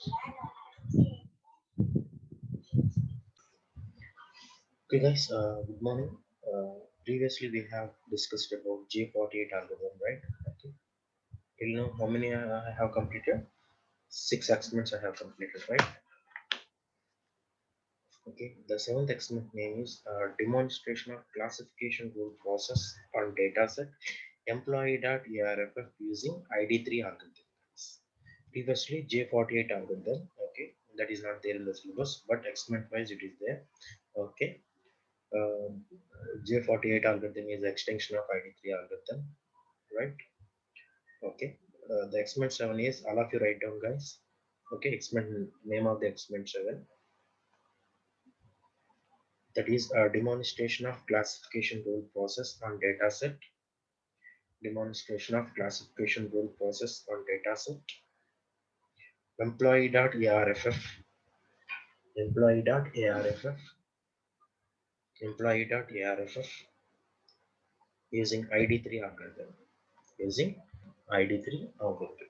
Okay, guys, good morning. Previously, we have discussed about J48 algorithm, right? Okay. Till now, how many I have completed? Six experiments I have completed, right? Okay. The seventh experiment name is demonstration of classification rule process on dataset employee.arff using ID3 algorithm. Previously, J48 algorithm, okay, that is not there in the syllabus, but experiment wise it is there. Okay. Um, J48 algorithm is extension of ID3 algorithm, right? Okay. The experiment 7 is, all of you write down, guys. Okay, experiment name of the experiment 7, that is a demonstration of classification rule process on dataset. Demonstration of classification rule process on dataset. Employee.arff, employee.arff, employee.arff using ID3 algorithm. Using ID3 algorithm.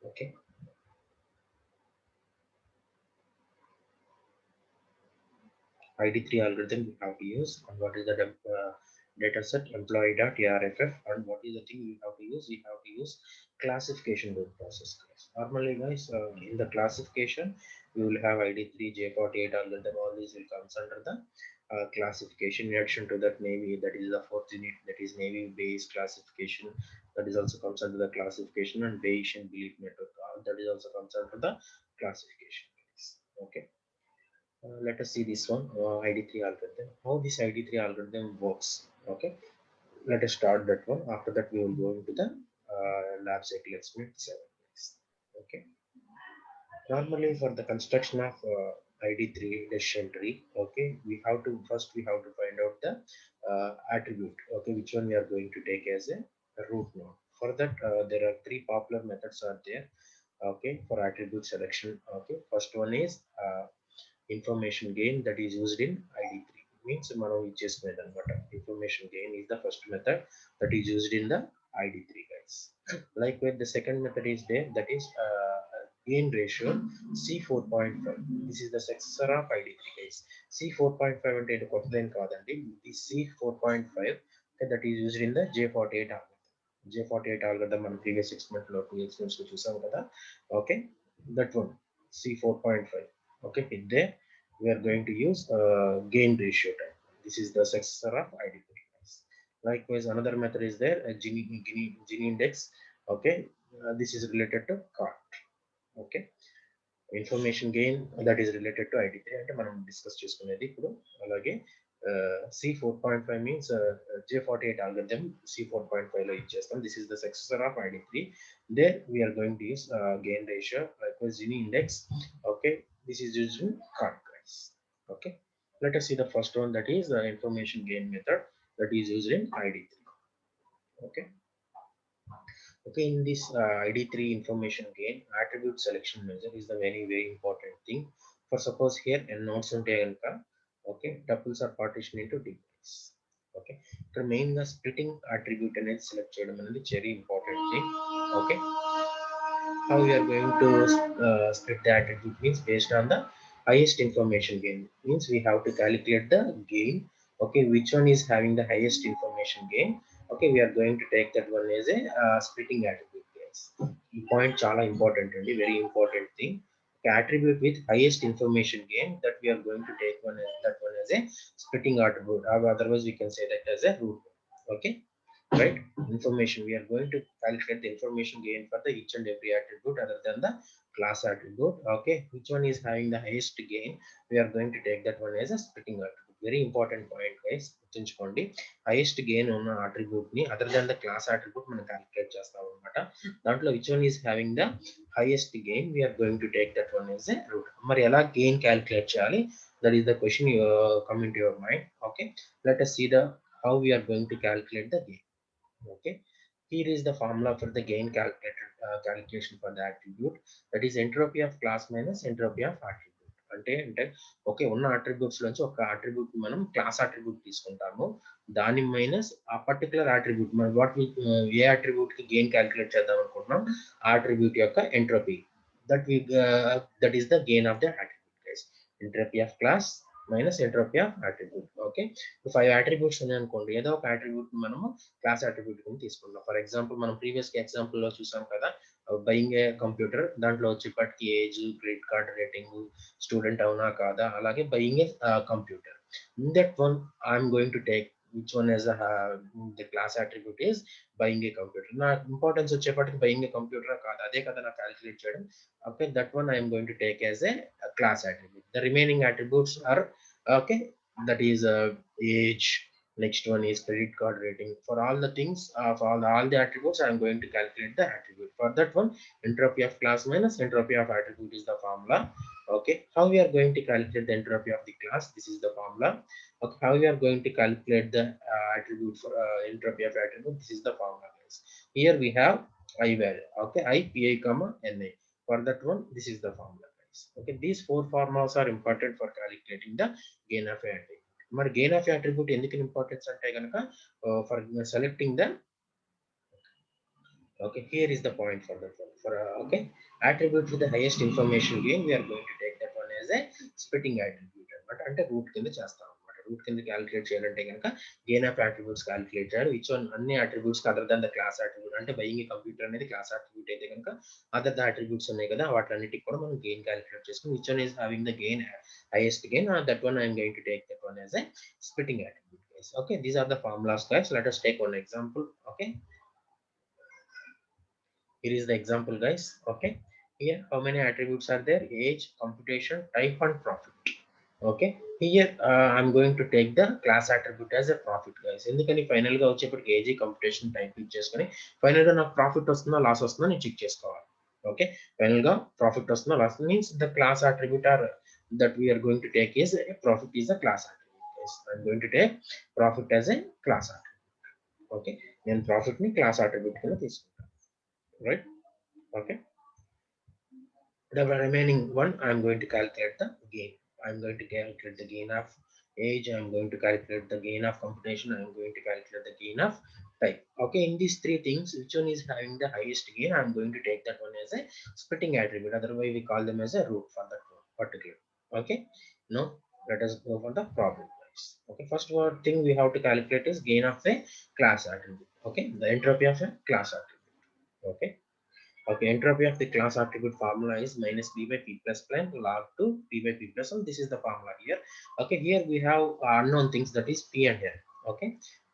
Okay. ID3 algorithm we have to use, and what is the data set employee.arff, and what is the thing we have to use? We have to use classification rule process, guys. Normally, guys, in the classification, we will have ID3, J48 algorithm, all these will comes under the classification. In addition to that, Navy, that is the fourth unit, that is Navy based classification, that is also comes under the classification, and Bayesian belief network, that is also comes under the classification, guys. Okay. Let us see this one, ID3 algorithm. How this ID3 algorithm works. Okay, let us start that one. After that, we will go into the lab cycle experiment 7. Okay, normally for the construction of ID3 decision tree, okay, we have to find out the attribute. Okay, which one we are going to take as a root node. For that, there are three popular methods are there. Okay, for attribute selection. Okay, first one is information gain, that is used in ID3. Means మనం ఇచ్చేసుకునేది అనమాట. Information gain is the first method that is used in the ID3, guys. Likewise, the second method is there, that is gain ratio C4.5. This is the successor of ID3, guys. C4.5 అంటే కొత్తదేం కాదండి. ఈ C4.5 that is used in the J48 algorithm. J48 algorithm మనం previous experiment లో 2 experiments లో చూసాం కదా. Okay, that one C4.5. Okay, in there we are going to use gain ratio type. This is the successor of ID3. Likewise, another method is there, Gini index. Okay, this is related to cart. Okay, information gain that is related to ID3 అంటే మనం discuss చేసుకునేది ఇప్పుడు. అలాగే C4.5 means J48 algorithm C4.5 లో ఇచ్చేస్తాం. This is the successor of ID3. There we are going to use gain ratio, likewise Gini index. Okay, this is used in cart, guys. Okay, let us see the first one, that is the information gain method that is used in ID3. Okay. Okay, in this ID3 information gain, attribute selection measure is the very important thing. For suppose here n nodes ఉంటే కనుక, okay, tuples are partitioned into degree. Okay, ఇక్కడ main గా splitting attribute అనేది select చేయడం అనేది very important thing. Okay, how we are going to split the attribute means based on the highest information gain, means we have to calculate the gain. Okay, which one is having the highest information gain. Okay, we are going to take that one as a splitting attribute, guys. ఈ point చాలా important అండి, very important thing. Okay, attribute with highest information gain, that we are going to take that one as a splitting attribute, or otherwise we can say that as a root. Okay, right, information, we are going to calculate the information gain for the each and every attribute other than the class attribute. Okay, which one is having the highest gain, we are going to take that one as a splitting attribute. Very important point, guys, గుర్తుంచుకోండి. highest gain ఉన్న attribute ని other than the class attribute మనం calculate చేస్తాం అన్నమాట. దాంట్లో which one is having the highest gain, we are going to take that one as a root. మరి ఎలా gain calculate చేయాలి, that is the question you come into your mind. Okay, let us see the how we are going to calculate the gain. Okay, here is the formula for the gain calculation for the attribute, that is entropy of class minus entropy of attribute. అంటే okay, ఉన్న attributes నుంచి ఒక attribute మనం class attribute తీసుకుంటాము. దాని minus ఆ particular attribute మనం ఏ attribute కి గెయిన్ క్యాలిక్యులేట్ చేద్దాం అనుకుంటున్నాం, ఆ అట్రిబ్యూట్ యొక్క entropy, that is the gain of the attribute guys. Entropy of class minus entropy of attribute. Okay, 5 attributes ఉన్నాయి అనుకోండి, ఏదో ఒక అట్రిబ్యూట్ మనము క్లాస్ అట్రిబ్యూట్ కింద తీసుకుంటాం. ఫర్ ఎగ్జాంపుల్ మనం ప్రీవియస్ ఎగ్జాంపుల్ లో చూసాం కదా, బయింగ్ ఏ కంప్యూటర్, దాంట్లో వచ్చేప్పటికి age, credit card rating, student అవునా కాదా, అలాగే buying A computer. In that one I'm going to take which one as the class attribute is buying A computer. నా ఇంపార్టెన్స్ వచ్చేప్పటికి బయింగ్ ఏ కంప్యూటర్ కాదు, అదే కదా నాకు క్యాలిక్యులేట్ చేయడం. Okay, that one I'm going to take as a class attribute. The remaining attributes are okay, that is age, next one is credit card rating. For all the things, for all the attributes I am going to calculate the attribute. For that one, entropy of class minus entropy of attribute is the formula. Okay, how we are going to calculate the entropy of the class, this is the formula. Okay, how we are going to calculate the attribute for entropy of attribute, this is the formula guys. Here we have I value, okay, I pi comma na. For that one, this is the formula. Okay, these 4 formulas are important for calculating the gain of a attribute. మరి gain of a attribute ఎందుకు importance అంటే కనుక, for selecting the, okay, here is the point for that one. For okay, attribute with the highest information gain, we are going to take that one as a splitting attribute అనమాట. అంటే route కింద చేస్తాం అనమాట. Route కింద calculate చేయాలంటే కనుక gain of attributes calculate చేయాలి. Which one అన్ని attributes other than the class attribute. అంటే బయింగ్ కంప్యూటర్ అనేది క్లాస్ అట్రిబ్యూట్ అయితే కనుక అదర్ ద అట్రిబ్యూట్స్ ఉన్నాయి కదా, వాటిన్నిటికి కూడా మనం గెయిన్ క్యాలిక్యులేట్ చేసుకుని which one is having the gain highest gain, that one I'm going to take that one as a splitting attribute guys. Okay, these are the formulas guys. Let us take one example. Okay, here is the example guys. Okay, here how many attributes are there? Age, computation, type and profit. Okay, here I'm going to take the class attribute as a profit guys. ఎందుకని final గా వచ్చేప్పటికి age, computation type ఇచ్చేసుకొని final గా నాకు profit వస్తుందా loss వస్తుందా నేను check చేసుకోవాలి. ఓకే, ఫైనల్ గా ప్రాఫిట్ వస్తుందా loss means the class attribute are that we are going to take is a profit is a class attribute guys. I'm going to take profit as a class attribute. Okay, నేను profit ని class attribute కింద తీసుకుంటాను, right? Okay, the remaining one I'm going to calculate the gain. I'm going to calculate the gain of age, I'm going to calculate the gain of computation, I'm going to calculate the gain of type. Okay, in these 3 things, which one is having the highest gain, I'm going to take that one as a splitting attribute, otherwise we call them as a root for that one particular. Okay, now let us go for the problem guys. Okay, first one thing we have to calculate is gain of a class attribute. Okay, the entropy of a class attribute. Okay, okay, entropy of the class attribute formula is minus b by p plus prime log to p by p plus 1. This is the formula here. Okay, here we have unknown things, that is p and n. Okay,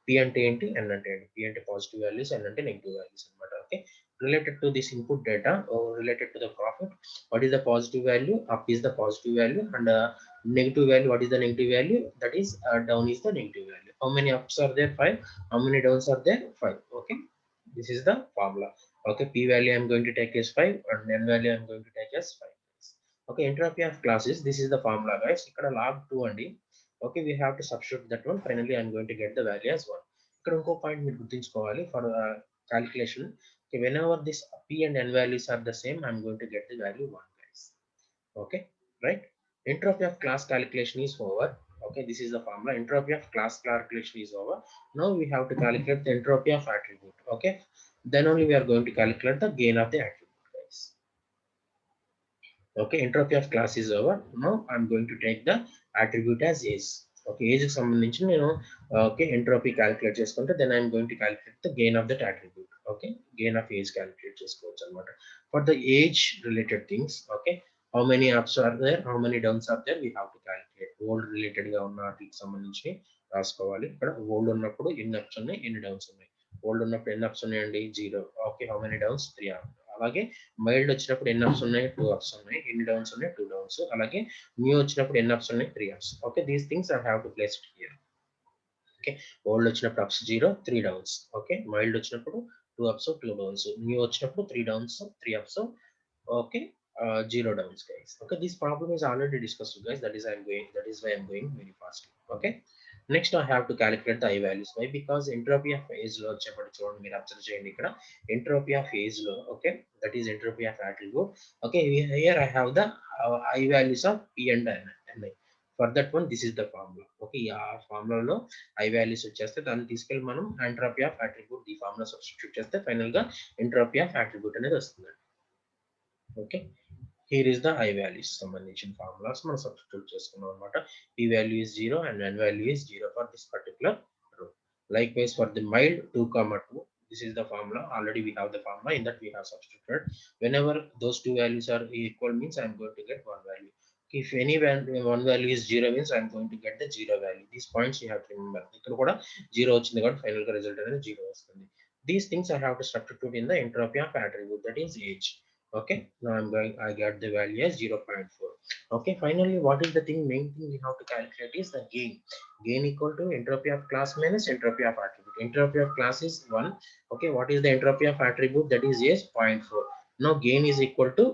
p ante enti, n ante enti. P ante positive values, n ante negative values anamata. Okay, related to this input data or related to the profit, what is the positive value? Up is the positive value, and negative value, what is the negative value? That is down is the negative value. How many ups are there? 5. How many downs are there? 5. Okay, this is the formula. Okay, p value I'm going to take as 5 and n value I'm going to take as 5. Okay, entropy of classes, this is the formula guys. Ikkada log 2 andi. Okay, we have to substitute that one. Finally I'm going to get the value as 1. Ikkada inko point meer gurtinchukovali for calculation. Okay, whenever this p and n values are the same, I'm going to get the value 1 guys. Okay, right? Entropy of class calculation is over. Okay, this is the formula. Entropy of class calculation is over. Now we have to calculate the entropy of attribute. Okay, then only we are going to calculate the gain of the attribute guys. Okay, entropy of class is over. Now I'm going to take the attribute as age. Okay, age కి సంబంధించి నేను okay entropy calculate చేసుకుంటే then I'm going to calculate the gain of that attribute. Okay, gain of age calculate చేసుకోవచ్చు అన్నమాట. For the age related things, okay, how many ups are there, how many downs are there, we have to calculate. Old related గా ఉన్న వాటికి సంబంధించి రాసుకోవాలి. ఇక్కడ old ఉన్నప్పుడు ఎన్ని అప్స్ ఉన్నాయి, ఎన్ని డౌన్స్ ఉన్నాయి. ఓల్డ్ ఉన్నప్పుడు ఎన్ని అప్స్ ఉన్నాయండి? 0. Okay, how many downs? 3 up. అలాగే మైల్డ్ వచ్చినప్పుడు ఎన్ని అప్స్ ఉన్నాయి? 2 అప్స్ ఉన్నాయి. ఎన్ని డౌన్స్ ఉన్నాయి? 2 డౌన్స్. అలాగే న్యూ వచ్చినప్పుడు ఎన్ని అప్స్ ఉన్నాయి? 3 ups. Okay, these things I have to place it here. Okay, old వచ్చినప్పుడు అప్స్ 0, 3 డౌన్స్. ఓకే, మైల్డ్ వచ్చినప్పుడు 2 అప్స్, 2 డౌన్స్. న్యూ వచ్చినప్పుడు 3 downs, 3 ups. Okay, 0 downs guys. Okay, this problem is already discussed guys, that is why I'm going very fast. Okay, Next I have to calculate the I values. Why? Because entropy of phase లో వచ్చేప్పటి చూడండి, మీరు observe చేయండి ఇక్కడ entropy of phase లో, okay, that is entropy of attribute. Okay, here I have the I values of P and Ni. For that one, this is the formula. Okay, ఆ ఫార్ములాలో I values వచ్చేస్తే దాన్ని తీసుకెళ్ళి మనం entropy of attribute ఈ formula substitute చేస్తే final గా entropy of attribute అనేది వస్తుంది. Okay, here is the I values సంబంధించిన ఫార్ములాస్ మనం సబ్స్టిట్యూట్ చేసుకున్నాం అనమాట. P value is 0 and N value is 0 for this particular row. Likewise for the mild 2 comma 2, this is the formula. Already we have the formula, in that we have substituted. Whenever those two values are equal means I am going to get one value. If any one value is 0 means I am going to get the 0 value. These points you have to remember. ఇక్కడ కూడా 0 వచ్చింది కాబట్టి final గా result అనేది 0 వస్తుంది. These things I have to substitute in the entropy of attribute, that is age. Okay, now I got the value as 0.4. Okay, finally what is the main thing we have to calculate is the gain equal to entropy of class minus entropy of attribute. Entropy of class is 1. Okay, what is the entropy of attribute? That is 0.4. Now gain is equal to,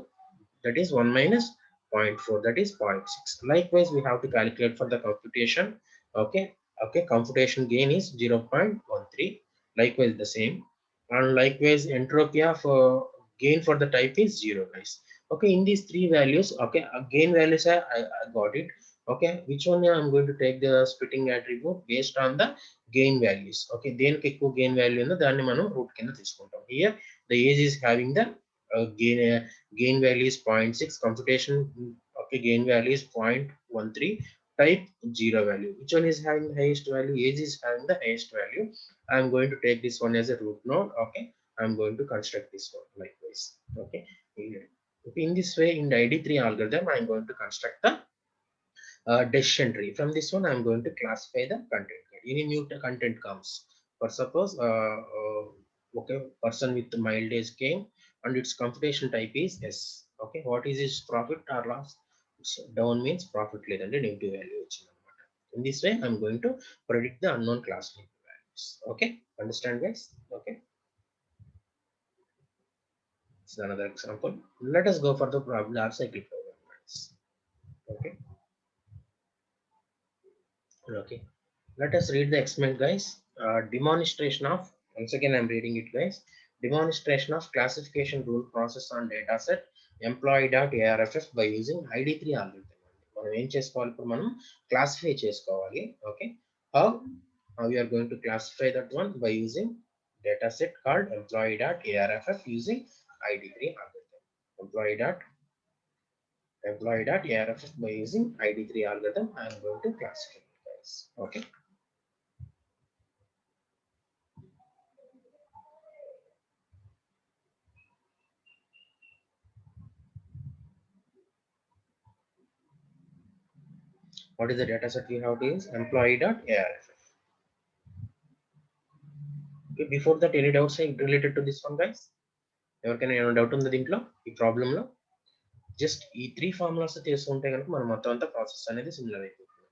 that is 1 minus 0.4, that is 0.6. Likewise we have to calculate for the computation. Okay, computation gain is 0.13. Likewise the same, and likewise entropy of gain for the type is 0, guys. Okay, in these three values, okay, gain values I got it. Okay, which one I'm going to take the splitting attribute based on the gain values. Okay, దేనికి ఎక్కువ gain value ఉందో దాన్ని మనం root కింద తీసుకుంటాం. Here the age is having the gain value is 0.6, computation, okay, gain value is 0.13, type 0 value. Which one is having the highest value? Age is having the highest value. I'm going to take this one as a root node. Okay, I'm going to construct this one likewise. Okay, in this way, in the ID3 algorithm I'm going to construct the decision tree. From this one I'm going to classify the content. Any new content comes, for suppose okay, person with mild age came and its computation type is S. Okay, what is his profit or loss? So down means profit లేదంటే negative value వచ్చిందన్నమాట. In this way I'm going to predict the unknown class values. Okay, understand guys? Okay, it's another example. Let us go for the problem life cycle program, guys. Okay, okay, let us read the experiment, guys. Demonstration of, once again I'm reading it, guys. Demonstration of classification rule process on dataset employee.arff by using ID3 algorithm. మనం ఏం చేసుకోవాలి, ఇప్పుడు మనం classify చేసుకోవాలి. Okay, how we are going to classify that one by using dataset called employee.arff using ID3 algorithm. Employee.arff by using ID3 algorithm I am going to classify it, guys. Okay, what is the data set we have to use? Employee.arff. Okay, before that any doubts related to this one, guys? ఎవరికైనా ఏమైనా doubt ఉందా దీంట్లో, ఈ problem లో? Just ఈ three formulas తీసుకుంటే కనుక మనం మొత్తం అంతా ప్రాసెస్ అనేది సిమిలర్ అయిపోతుంది.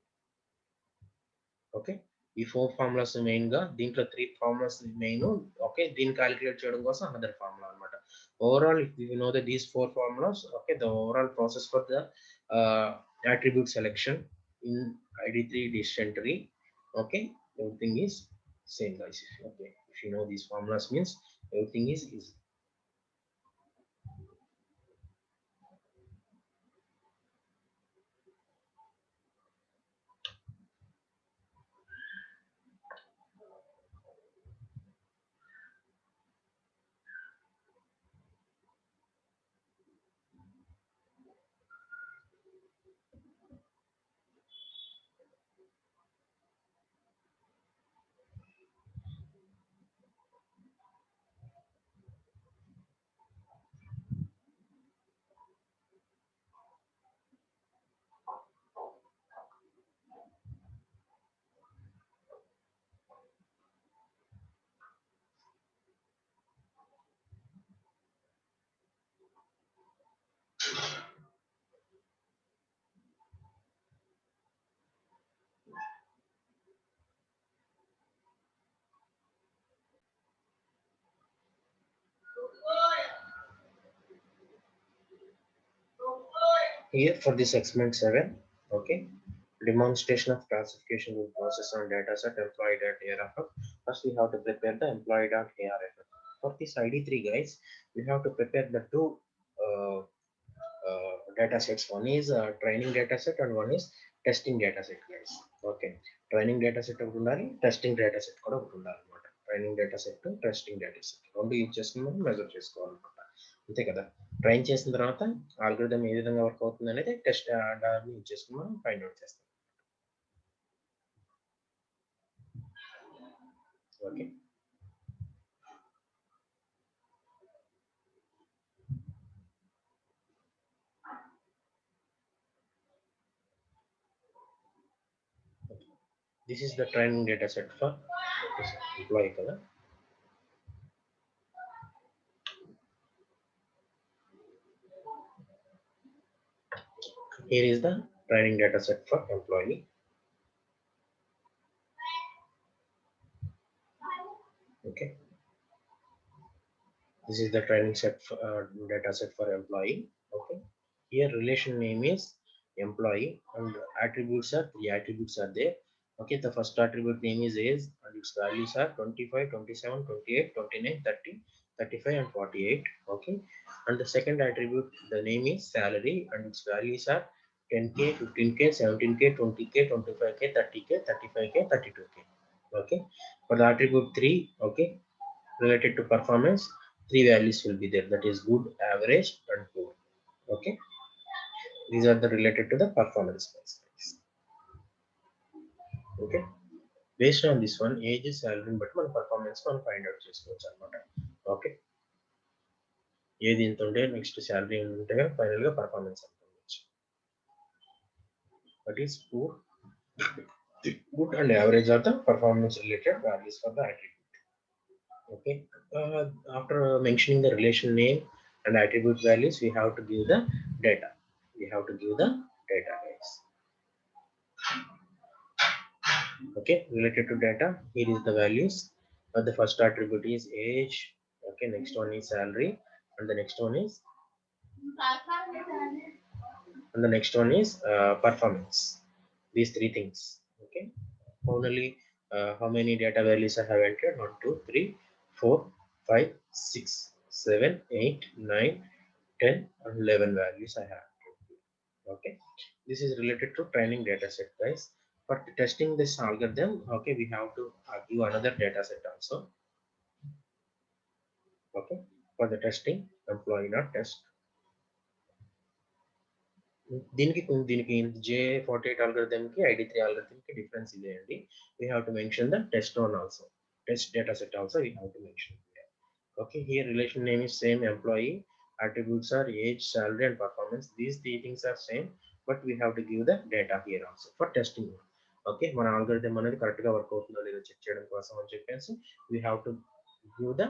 ఓకే, ఈ 4 ఫార్ములాస్ మెయిన్ గా, దీంట్లో 3 ఫార్ములాస్ మెయిన్. ఓకే, దీన్ని క్యాలిక్యులేట్ చేయడం కోసం అనదర్ ఫార్ములా అన్నమాట. Overall if you know the these 4 formulas, okay, the overall process for the attribute selection in ID3 decision tree, okay, everything is same, guys. Okay, if you know these formulas means everything is easy. Here for this experiment 7, okay, Demonstration of classification will process on dataset employee.arff. First, we have to prepare the employee.arff. For this ID3, guys, we have to prepare the two uh, data sets. One is training data set and one is testing data set, guys. Okay, training data set ఒకటి ఉండాలి, testing data set కూడా ఒకటి ఉండాలి అనమాట. Training data set, testing data set రెండు use చేసుకుని మనం measure చేసుకోవాలన్నమాట. అంతే కదా. ట్రైన్ చేసిన తర్వాత ఆల్గోరిథం ఏ విధంగా వర్క్ అవుతుంది అనేది టెస్ట్ దాన్ని యూజ్ చేసుకుని మనం ఫైండ్ అవుట్ చేస్తాం. Okay, this is the training data set for employee కదా. Here is the training data set for employee. Okay, this is the training set for, data set for employee. Okay, here relation name is employee and attributes are three attributes are there. Okay, the first attribute name is age and its values are 25, 27, 28, 29, 30, 35 and 48. Okay, and the second attribute, the name is salary and its values are 10k, 15k, 17k, 20k, 25k, 30k, 35k, 32k. Okay, for the attribute 3, okay, related to performance, three values will be there, that is good, average and poor. Okay, these are the related to the performance based. Okay, based on this one, age is salary but మన performance మనం find out చేసుకోవచ్చు అనమాట. Okay, ఏది ఇంత ఉంటే next salary ఉంటే final గా performance ఎంత ఉండొచ్చు. That is poor, good and average are the performance related values for the attribute. Okay, after mentioning the relation name and attribute values, we have to give the data. We have to give the data, guys. Okay, related to data, here is the values. The first attribute is age. Okay, next one is salary and the next one is performance. These three things. Okay, finally, how many data values I have entered? 1 2 3 4 5 6 7 8 9 10 and 11 values I have. Okay, this is related to training data set, guys. For testing this algorithm, okay, we have to give another data set also. Okay, for the testing employee not test, దీనికి J48 algorithm కి ID3 algorithm కి difference ಇದೆ అండి. We have to mention the test one also, test data set also we have to mention here. Okay, here relation name is same, employee, attributes are age, salary and performance. These three things are same, but we have to give the data here also for testing. Okay, మన algorithm అనేది correct గా work అవుతుందో లేదో check చేయడం కోసం అని చెప్పేసి we have to give the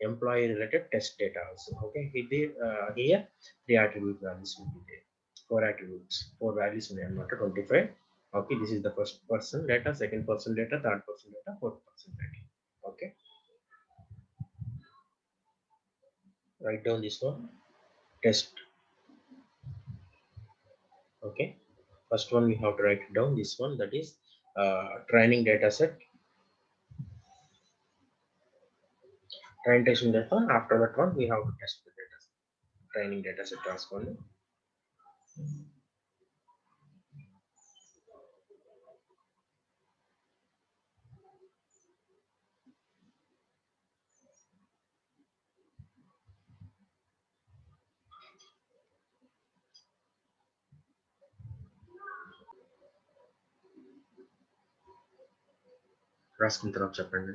employee related test data also. Okay, here the attribute values will be there. Four attributes, four values ఉన్నాయి అన్నమాట, 25. Okay, this is the first person data, second person data, third person data, fourth person data. Okay, write down this one, test. Okay, first one we have to write down this one, that is training data set, train testing data. After that one we have to test the data set, training data set రాసుకోండి. రాసుకున్న తర్వాత చెప్పండి.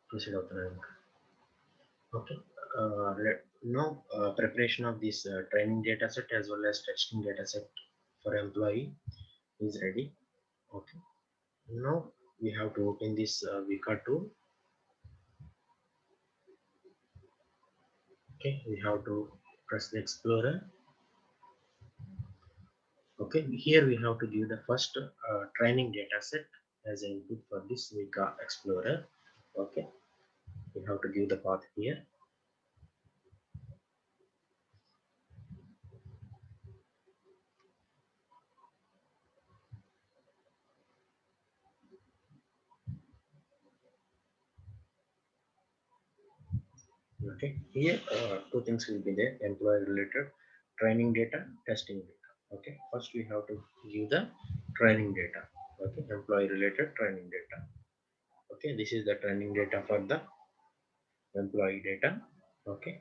Proceed of the okay. Now preparation of this training data set as well as testing data set for employee is ready. Okay. Now we have to open this Vika tool. Okay, we have to press the Explorer. Okay, here we have to give the first training data set as an input for this Vika Explorer. Okay, we have to give the path here. Okay, here two things will be there: employee related training data, testing data. Okay, first we have to give the training data. Okay, employee related training data. Okay, this is the training data for the employee data. Okay,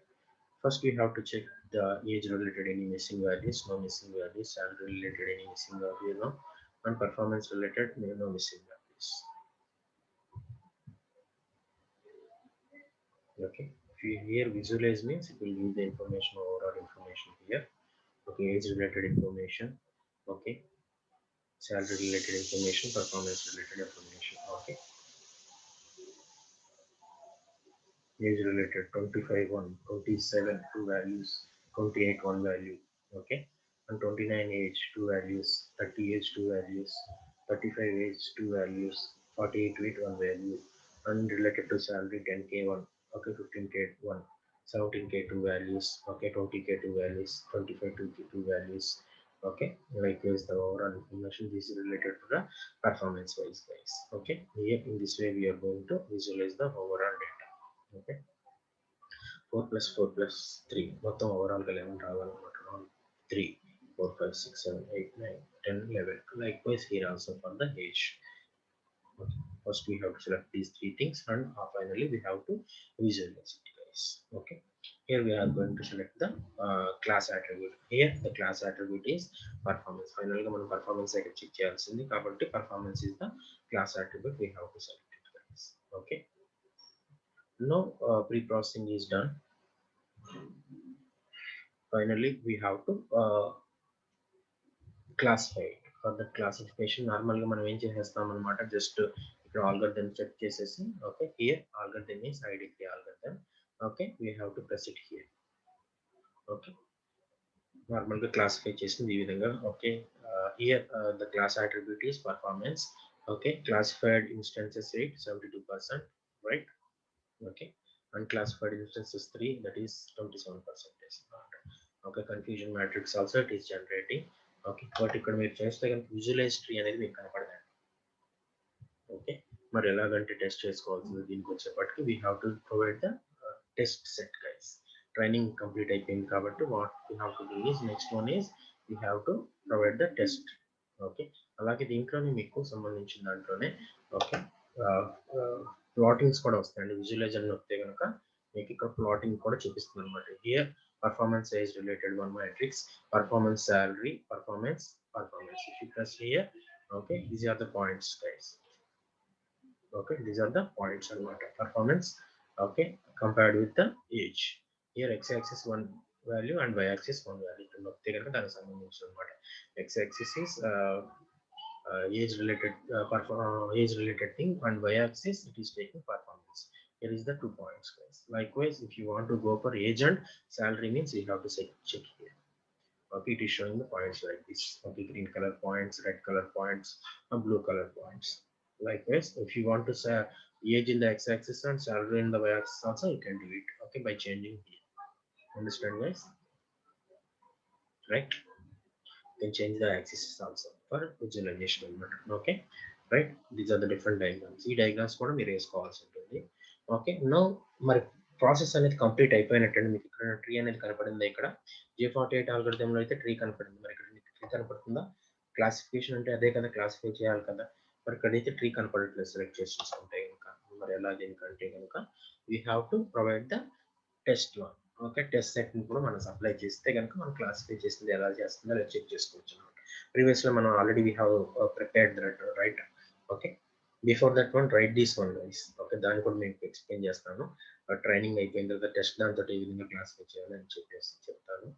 first we have to check the age related any missing values, no missing values, salary related any missing value, no, and performance related no missing values. Okay, if you here visualize means it will give the information, overall information here. Okay, age related information. Okay, salary related information, performance related information. Okay, age related 25 one, 27 two values, 28 one value. Okay, and 29 age two values, 30 age two values, 35 age two values, 48 weight one value, and related to salary 10k one. Okay, 15k one, 17k two values. Okay, 20k two values, 25 2k two values. Okay, likewise the overall information this is related to the performance wise guys. Okay, here in this way we are going to visualize the overall data. Okay, 4 plus 4 plus 3 మొత్తం ఓవరాల్గా 11 రావాలన్నమాట. 3 4 5 6 7 8 9 10 11. Likewise here also for the age. Okay. First we have to select these three things and finally we have to visualize it guys. Okay, here we are going to select the class attribute. Here the class attribute is performance. Finally మనం performance ఇక్కడ check చేయాల్సింది కాబట్టి performance is the class attribute we have to select it guys. Okay, now pre-processing is done. Finally we have to classify it. For the classification నార్మల్గా మనం ఏం చేసేస్తాం అనమాట, just ఇక్కడ ఆల్గరిథం చెక్ చేసేసి okay here algorithm is ID3 algorithm. Okay, we have to press it here. Okay, నార్మల్గా classify చేసింది ఈ విధంగా. Okay, here the class attribute is performance. Okay, classified instances rate 72%, right. Okay, unclassified instances 3, that is 27%. Okay, confusion matrix also it is generating. Okay, but ఇక్కడ మీరు చేస్తే కనుక visualise tree అనేది మీకు కనపడదండి. ఓకే, మరి ఎలాగంటే టెస్ట్ చేసుకోవాల్సింది దీనికి వచ్చేప్పటికి we have to provide the test set guys. Training complete అయిపోయింది కాబట్టి what we have to do is next one is we have to provide the test. Okay, అలాగే దీంట్లోనే మీకు సంబంధించిన దాంట్లోనే ఓకే ప్లాటింగ్స్ కూడా వస్తాయండి. విజువలైజర్ నొక్కితే కనుక మీకు ఇక్కడ ప్లాటింగ్ కూడా చూపిస్తుంది అనమాట. Here performance age related one matrix, performance salary, performance. If you press here, okay, these are the points guys. Okay, these are the points and what performance. Okay, compared with the age. Here x-axis one value and y-axis one value. X-axis is age related age related thing, and y-axis it is taking performance. Here is the 2 points guys. Likewise if you want to go for age and salary means you have to check here. Okay, it is showing the points like this. Okay, green color points, red color points, and blue color points. Likewise if you want to say age in the x-axis and salary in the y-axis also you can do it. Okay, by changing here. Understand guys, right? You can change the axis also for visualization. Okay, right. These are the different diagrams. ఈ diagrams కూడా మీరు వేసుకోవాల్సి ఉంటుంది. Okay, now మరి process అనేది complete అయిపోయినట్టండి. మీకు ఇక్కడ ట్రీ అనేది కనపడింది. ఇక్కడ J48 ఆల్గోరిథంలో అయితే ట్రీ కనపడింది. మరి ఇక్కడ మీకు ట్రీ కనపడుతుందా? క్లాసిఫికేషన్ అంటే అదే కదా, క్లాసిఫై చేయాలి కదా. మరి ఇక్కడైతే ట్రీ కనపడట్లేదు. సెలెక్ట్ చేసి చూసుకుంటే కనుక మరి ఎలా దీనికంటే కనుక we have to provide the test one. Okay, test set ని కూడా మనం సప్లై చేస్తే కనుక మనం క్లాసిఫై చేసింది ఎలా చేస్తుందో అలా చెక్ చేసుకోవచ్చు అనమాట. ప్రీవియస్ లో మనం already we have prepared that, right. Okay, before that one right this one guy's. Okay, దాన్ని కూడా మీకు ఎక్స్ప్లెయిన్ చేస్తాను. ట్రైనింగ్ అయిపోయిన తర్వాత టెస్ట్ దాంతో ఏ విధంగా క్లాసిఫై చేయాలని చెప్పేసి చెప్తాను.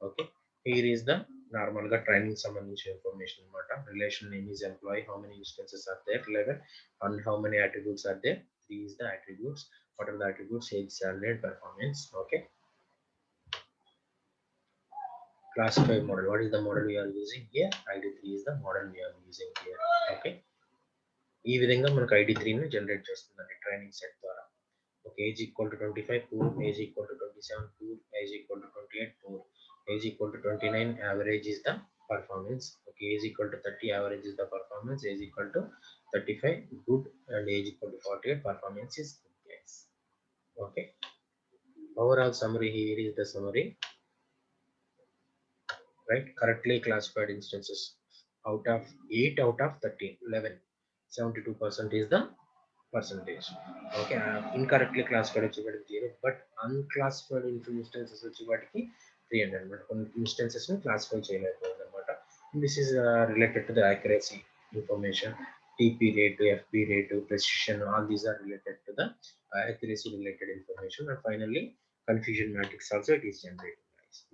Okay, here is the normal గా ట్రైనింగ్ సంబంధించిన ఇన్ఫర్మేషన్ అనమాట. Relation name is employee, how many instances are there 11 and how many attributes are there 3 is the attributes. What are the attributes? Age, salary and performance. Okay, classify model. What is the model we are using here? ID3 is the model we are using here. Okay, ఈ విధంగా మనకు ID3 ని generate చేస్తుందండి training set ద్వారా. Okay, age equal to 25 poor, age equal to 27 poor, age equal to 28 poor, age equal to 29 average is the performance. Okay, age equal to 30 average is the performance, age equal to 35 good, and age equal to 48 performance is good, guys. Okay, overall summary, here is the summary. Right, correctly classified instances out of 8 out of 13, 11, 72% is the percentage. Okay, incorrectly classified వచ్చేవాడికి 0, but unclassified instances వచ్చేవాడికి 300 అనమాట. కొన్ని instances ని classify చేయలేకపోయింది అనమాట. This is related to the accuracy information, TP rate, FP rate, precision, all these are related to the accuracy related information. And finally confusion matrix also it is generated.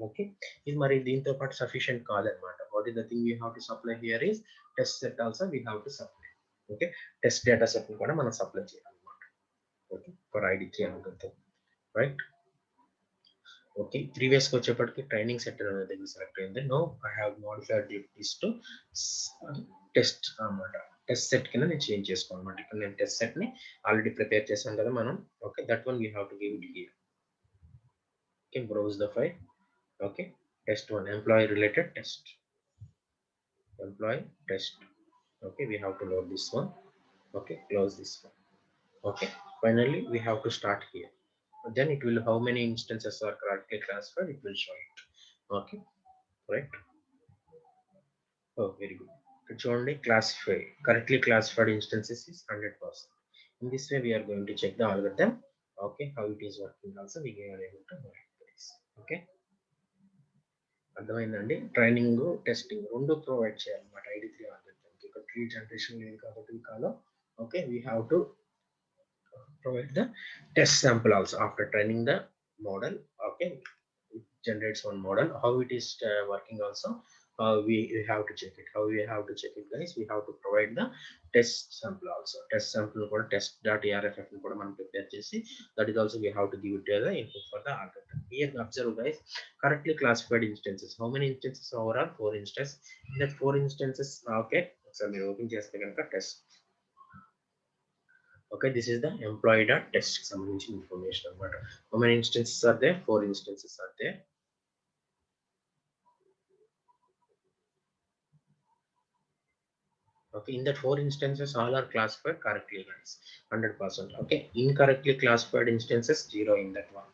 Okay, ఇది మరి దీంతో పాటు sufficient కాదనమాట. What is the thing we have to supply here is test set also we have to supply. Okay, test data set ని కూడా మనం supply చేయాలన్నమాట. Okay, for ID3 అనుకుంటాం, రైట్. ఓకే, ప్రీవియస్ గా వచ్చేప్పటికి ట్రైనింగ్ సెట్ అనేది select అయింది. No I have modified this to test అన్నమాట. టెస్ట్ సెట్ కింద నేను చేంజ్ చేసుకోవాలన్నమాట. ఇక్కడ నేను టెస్ట్ సెట్ ని ఆల్రెడీ ప్రిపేర్ చేశాను కదా మనం. Okay, that one we have to give it here. Okay, browse the file. Okay, test one, employee related test, employee test. Okay, we have to load this one. Okay, close this one. Okay, finally we have to start here. Then it will, how many instances are correctly classified, it will show it. Okay, right. Oh, very good. It's only classify, correctly classified instances is 100%. In this way we are going to check the algorithm. Okay, how it is working also we are able to know this. Okay, అర్థమైందండి. Training testing రెండు provide చేయాలన్నమాట ID3 ఆల్గోరిథంకి. ఇక్కడ tree generation లేదు కాబట్టి కాలో. Okay, we have to provide the test sample also after training the model. Okay, it generates one model. How it is working also, we have to check it. How we have to check it, guys? We have to provide the test sample also. Test sample called test.arff కూడా మనం prepare చేసి, that is also we have to give it as the input for the algorithm. Here observe, guys, correctly classified instances. How many instances overall? 4 instances. In that 4 instances, okay, so we open చేస్తే కనుక test. Okay, this is the employee dot test సంబంధించిన information అన్నమాట. How many instances are there? 4 instances are there. Okay, in that 4 instances all are classified correctly, guys, 100%. Okay, incorrectly classified instances 0 in that one.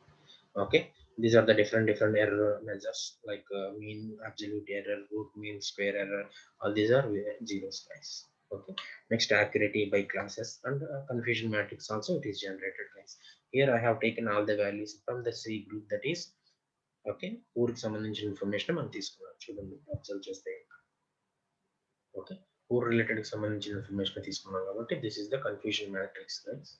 Okay, these are the different error measures like mean, absolute error, root mean, square error. All these are zeros, guys. Okay, next accuracy by classes and confusion matrix also it is generated, guys. Here I have taken all the values from the C group, that is okay, ఊరికి సంబంధించిన information మనం తీసుకున్నాం. చూడండి, observe చేస్తే okay, ఊర్ related కి సంబంధించిన information తీసుకున్నాం కాబట్టి this is the confusion matrix, guys.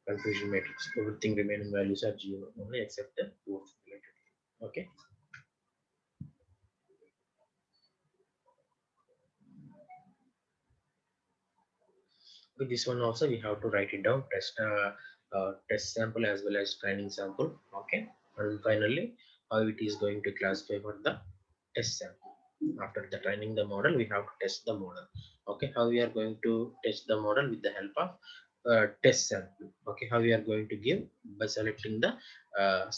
Confusion matrix, everything remaining values are 0 only except the ఊర్ related. Okay, with this one also we have to write it down, test sample as well as training sample. Okay, and finally how it is going to classify for the test sample. After the training the model, we have to test the model. Okay, how we are going to test the model? With the help of test sample. Okay, how we are going to give? By selecting the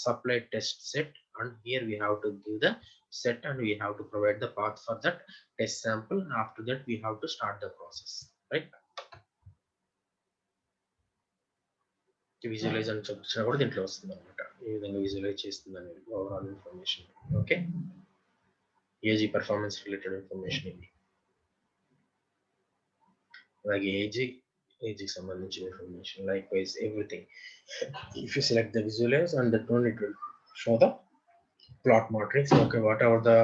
supply test set and here we have to give the set and we have to provide the path for that test sample. After that we have to start the process, right? Visualize అని చూపించినా కూడా దీంట్లో వస్తుంది అనమాట. ఈ విధంగా visualize చేస్తుంది అనేది overall information. Okay, AG performance related information ఇది. అలాగే ఏజీకి సంబంధించిన information likewise everything. If you select the visualize and that one it will show the plot matrix. Okay, whatever the,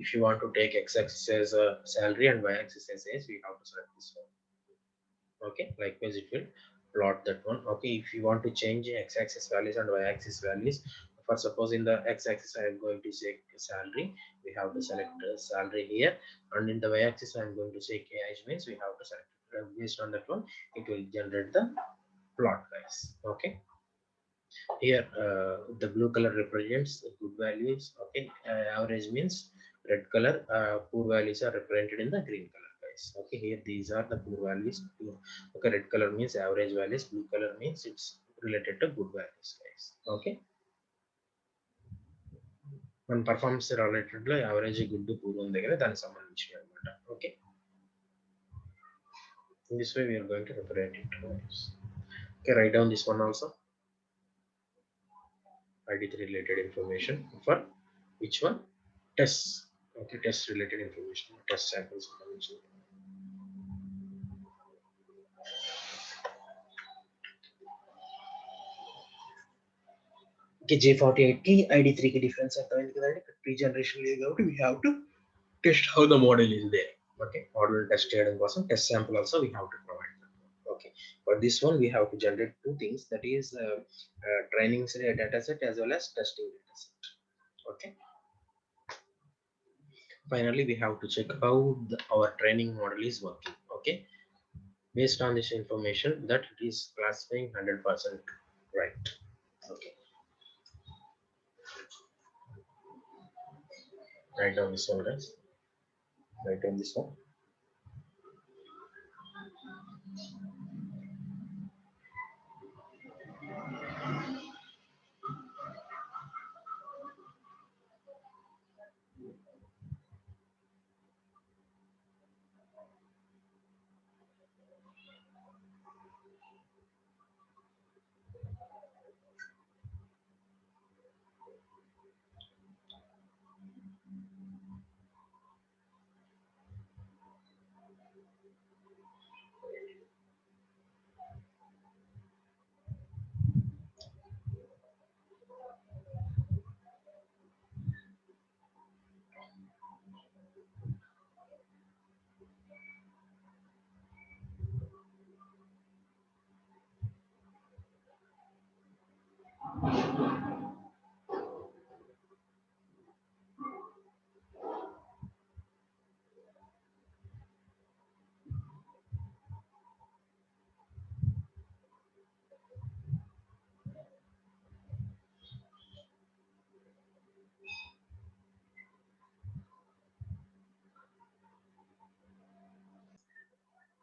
if you want to take x-axis as a salary and y-axis as age, we have to select this one. Okay, likewise it will plot that one. Okay, if you want to change x-axis values and y-axis values, for suppose in the x-axis I am going to say salary, we have to select salary here, and in the y-axis I am going to say age, means we have to select based on that one it will generate the plot, guys. Okay, here the blue color represents good values. Okay, average means red color, poor values are represented in the green color, guys. Okay, here these are the poor values. Okay, red color means average values, blue color means it's related to good values, guys. Okay, మన performance related లో average good poor ఉంది దగ్గర దానికి సంబంధించి అనమాట. Okay, in this way we are going to represent it, guys. Okay, write down this one also, ID3 related information for which one, tests. Okay, test related information, test samples information. Okay, J48 की ID3 की difference అర్థమైంది కదండి. Pre generation లేదు కాబట్టి we have to test how the model is there. Okay, model test చేయడం కోసం test sample also we have to provide. Okay, for this one we have to generate two things, that is training data set as well as testing data set. Okay, finally we have to check how our training model is working. Okay, based on this information that it is classifying 100% right. Okay, write down this one, guys. Write down this one.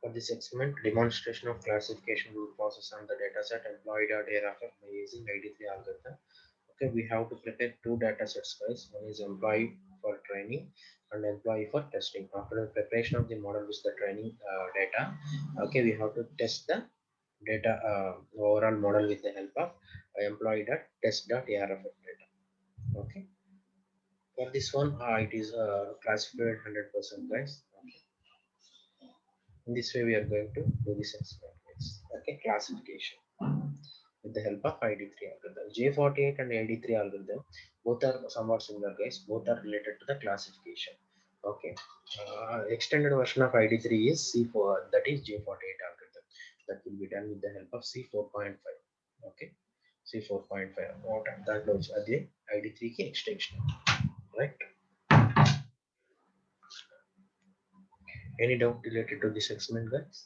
For this experiment, demonstration of classification root process on the dataset employed at ARFF by using ID3 algorithm. Okay, we have to prepare two data sets, guys. One is employee for training and employee for testing. After the preparation of the model with the training data, okay, we have to test the data overall model with the help of employee test.arff data. Okay, for this one it is classified 100%, guys. Okay. In this way we are going to do this experiment. Okay, classification with the help of ID3 algorithm. J48 and ID3 algorithm both are somewhat similar, guys. Both are related to the classification. Okay, extended version of ID3 is C4, that is J48 algorithm, that will be done with the help of C4.5. Okay, C4.5 that was again ID3 ki extension, right? Any doubt related to this experiment, guys?